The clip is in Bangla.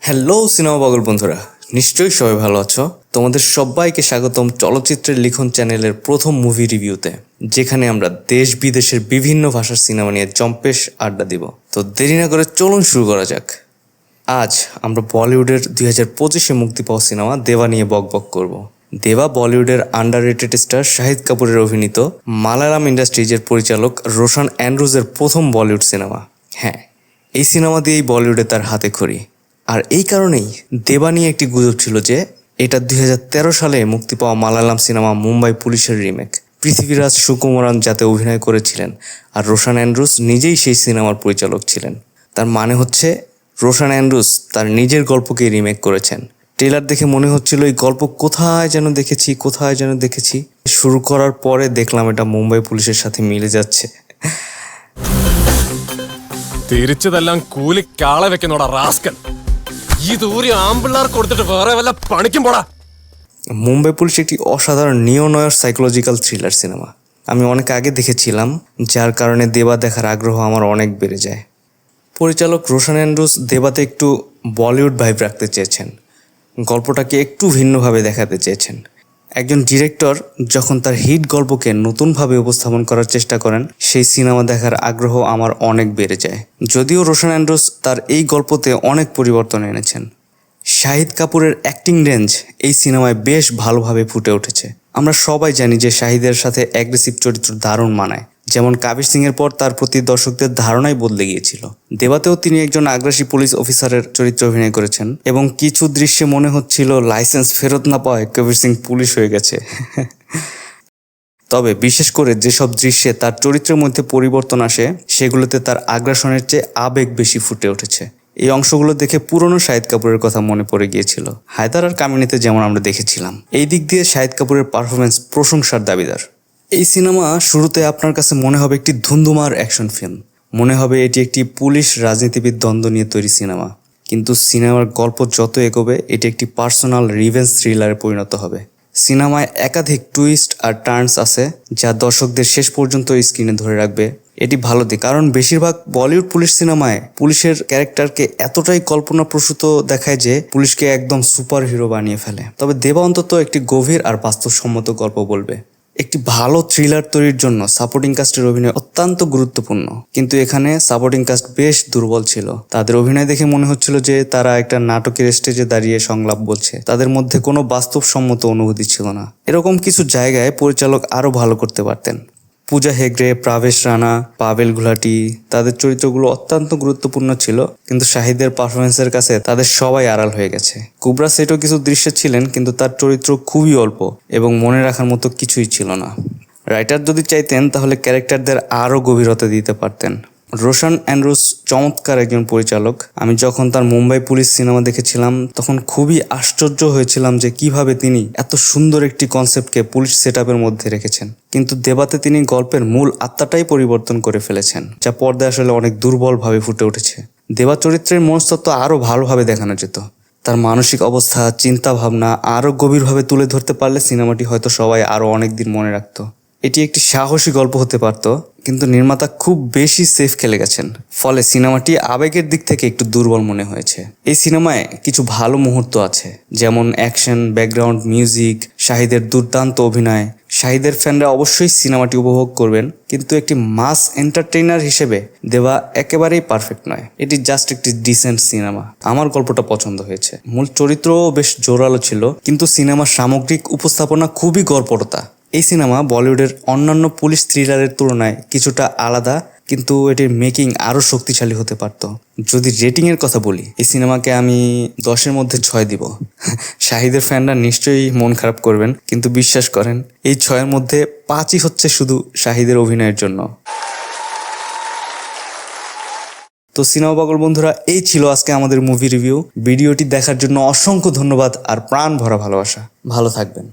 হ্যালো সিনেমা পাগল বন্ধুরা, নিশ্চয়ই সবাই ভালো আছো। তোমাদের সবাইকে স্বাগতম চলচ্চিত্রের লিখন চ্যানেলের প্রথম মুভি রিভিউতে, যেখানে আমরা দেশ বিদেশের বিভিন্ন ভাষার সিনেমা নিয়ে জম্পেশ আড্ডা দিব। তো দেরি না করে চলুন শুরু করা যাক। আজ আমরা বলিউডের 2025-এ মুক্তি পাওয়া সিনেমা দেবা নিয়ে বকবক করব। দেবা বলিউডের আন্ডাররেটেড স্টার শাহিদ কাপুরের অভিনীত মালায়ালাম ইন্ডাস্ট্রিজের পরিচালক রোশান অ্যান্ড্রুজের প্রথম বলিউড সিনেমা। হ্যাঁ, এই সিনেমা দিয়েই বলিউডে তার হাতে খড়ি। আর এই কারণেই দেবা নিয়ে একটি গুজব ছিল যে এটা 2013 সালে মুক্তি পাওয়া মালায়ালাম সিনেমা মুম্বাই পুলিশের রিমেক। পৃথিবীরাজ সুকুমারান যাতে অভিনয় করেছিলেন, আর রোশান অ্যান্ড্রুজ নিজেই সেই সিনেমার পরিচালক ছিলেন। তার মানে হচ্ছে রোশান অ্যান্ড্রুজ তার নিজের গল্পকেই রিমেক করেছেন। ট্রেলার দেখে মনে হচ্ছিল এই গল্প কোথায় যেন দেখেছি। শুরু করার পরে দেখলাম এটা মুম্বাই পুলিশের সাথে মিলে যাচ্ছে। തിരിച്ചതെല്ലാം കൂലി കാളെ വെക്കുന്നോടാ റാസ്കൽ. ഈ ദൂരെ ആമ്പിള്ളാർ കൊടുത്തിട്ട് വേറെ വല്ല പണിക്കും പോടാ. মুম্বাই পুলিশ একটি অসাধারণ নিওনয়ের সাইকোলজিক্যাল থ্রিলার সিনেমা। আমি অনেক আগে দেখেছিলাম, যার কারণে দেবা দেখার আগ্রহ আমার অনেক বেড়ে যায়। পরিচালক রোশান অ্যান্ড্রুজ দেবাতে একটু বলিউড ভাইব রাখতে চেয়েছেন, গল্পটাকে একটু ভিন্নভাবে দেখাতে চেয়েছেন। একজন ডিরেক্টর যখন তার হিট গল্পকে নতুনভাবে উপস্থাপন করার চেষ্টা করেন, সেই সিনেমা দেখার আগ্রহ আমার অনেক বেড়ে যায়। যদিও রোশান অ্যান্ড্রুজ তার এই গল্পতে অনেক পরিবর্তন এনেছেন। শাহিদ কাপুরের অ্যাক্টিং রেঞ্জ এই সিনেমায় বেশ ভালোভাবে ফুটে উঠেছে। আমরা সবাই জানি যে শাহিদের সাথে অ্যাগ্রেসিভ চরিত্র দারুণ মানায়, যেমন কবির সিংয়ের পর তার প্রতি দর্শকদের ধারণাই বদলে গিয়েছিল। দেবাতেও তিনি একজন আগ্রাসী পুলিশ অফিসারের চরিত্রে অভিনয় করেছেন এবং কিছু দৃশ্যে মনে হচ্ছিল লাইসেন্স ফেরত না পাওয়ায় কবির সিং পুলিশ হয়ে গেছে। তবে বিশেষ করে যেসব দৃশ্যে তার চরিত্রের মধ্যে পরিবর্তন আসে, সেগুলোতে তার আগ্রাসনের চেয়ে আবেগ বেশি ফুটে উঠেছে। এই অংশগুলো দেখে পুরনো শাহিদ কাপুরের কথা মনে পড়ে গিয়েছিল, হায়দার আর কামিনীতে যেমন আমরা দেখেছিলাম। এই দিক দিয়ে শাহিদ কাপুরের পারফরমেন্স প্রশংসার দাবিদার। এই সিনেমা শুরুতে আপনার কাছে মনে হবে একটি ধুন্ধুমার অ্যাকশন ফিল্ম, মনে হবে এটি একটি পুলিশ রাজনীতিবিদ দ্বন্দ্ব নিয়ে তৈরি সিনেমা। কিন্তু সিনেমার গল্প যত এগোবে, এটি একটি পার্সোনাল রিভেঞ্জ থ্রিলারে পরিণত হবে। সিনেমায় একাধিক টুইস্ট আর টার্নস আছে, যা দর্শকদের শেষ পর্যন্ত স্ক্রিনে ধরে রাখবে। এটি ভালো দিক, কারণ বেশিরভাগ বলিউড পুলিশ সিনেমায় পুলিশের ক্যারেক্টারকে এতটাই কল্পনাপ্রসূত দেখায় যে পুলিশকে একদম সুপার হিরো বানিয়ে ফেলে। তবে দেবা অন্তত একটি গভীর আর বাস্তবসম্মত গল্প বলবে। একটি ভালো থ্রিলার তৈরির জন্য সাপোর্টিং কাস্টের অভিনয় অত্যন্ত গুরুত্বপূর্ণ, কিন্তু এখানে সাপোর্টিং কাস্ট বেশ দুর্বল ছিল। তাদের অভিনয় দেখে মনে হচ্ছিল যে তারা একটা নাটকের স্টেজে দাঁড়িয়ে সংলাপ বলছে, তাদের মধ্যে কোনো বাস্তবসম্মত অনুভূতি ছিল না। এরকম কিছু জায়গায় পরিচালক আরো ভালো করতে পারতেন। পূজা হেগড়ে, প্রাবেশ রানা, পাভেল গুলাটি, তাদের চরিত্রগুলো অত্যন্ত গুরুত্বপূর্ণ ছিল, কিন্তু শাহিদের পারফরমেন্সের কাছে তাদের সবাই আড়াল হয়ে গেছে। কুবরা সেটও কিছু দৃশ্যে ছিলেন, কিন্তু তার চরিত্র খুবই অল্প এবং মনে রাখার মতো কিছুই ছিল না। রাইটার যদি চাইতেন তাহলে ক্যারেক্টারদের আরও গভীরতা দিতে পারতেন। রোশান অ্যান্ড্রুজ চমৎকার একজন পরিচালক। আমি যখন তার মুম্বাই পুলিশ সিনেমা দেখেছিলাম, তখন খুবই আশ্চর্য হয়েছিলাম যে কিভাবে তিনি এত সুন্দর একটি কনসেপ্টকে পুলিশ সেটআপের মধ্যে রেখেছেন। কিন্তু দেবাতে তিনি গল্পের মূল আত্মাটাই পরিবর্তন করে ফেলেছেন, যা পর্দায় আসলে অনেক দুর্বলভাবে ফুটে উঠেছে। দেবা চরিত্রের মনস্তত্ত্ব আরও ভালোভাবে দেখানো যেত। তার মানসিক অবস্থা, চিন্তা ভাবনা আরও গভীরভাবে তুলে ধরতে পারলে সিনেমাটি হয়তো সবাই আরও অনেক দিন মনে রাখতো। এটি একটি সাহসী গল্প হতে পারত, কিন্তু নির্মাতা খুব বেশি সেফ খেলে গেছেন, ফলে সিনেমাটি আবেগের দিক থেকে একটু দুর্বল মনে হয়েছে। এই সিনেমায় কিছু ভালো মুহূর্ত আছে, যেমন অ্যাকশন, ব্যাকগ্রাউন্ড মিউজিক, শাহিদের দুর্দান্ত অভিনয়। শাহিদের ফ্যানরা অবশ্যই সিনেমাটি উপভোগ করবেন, কিন্তু একটি মাস এন্টারটেইনার হিসেবে দেবা একেবারেই পারফেক্ট নয়। এটি জাস্ট একটি ডিসেন্ট সিনেমা। আমার গল্পটা পছন্দ হয়েছে, মূল চরিত্রও বেশ জোরালো ছিল, কিন্তু সিনেমার সামগ্রিক উপস্থাপনা খুবই গড়পড়তা। এই সিনেমা বলিউডের অন্যান্য পুলিশ থ্রিলারের তুলনায় কিছুটা আলাদা, কিন্তু এটির মেকিং আরও শক্তিশালী হতে পারত। যদি রেটিংয়ের কথা বলি, এই সিনেমাকে আমি 10-এর মধ্যে 6 দিব। শাহিদের ফ্যানরা নিশ্চয়ই মন খারাপ করবেন, কিন্তু বিশ্বাস করেন এই 6-এর মধ্যে 5ই হচ্ছে শুধু শাহিদের অভিনয়ের জন্য। তো সিনেমা পাগল বন্ধুরা, এই ছিল আজকে আমাদের মুভি রিভিউ। ভিডিওটি দেখার জন্য অসংখ্য ধন্যবাদ আর প্রাণ ভরা ভালোবাসা। ভালো থাকবেন।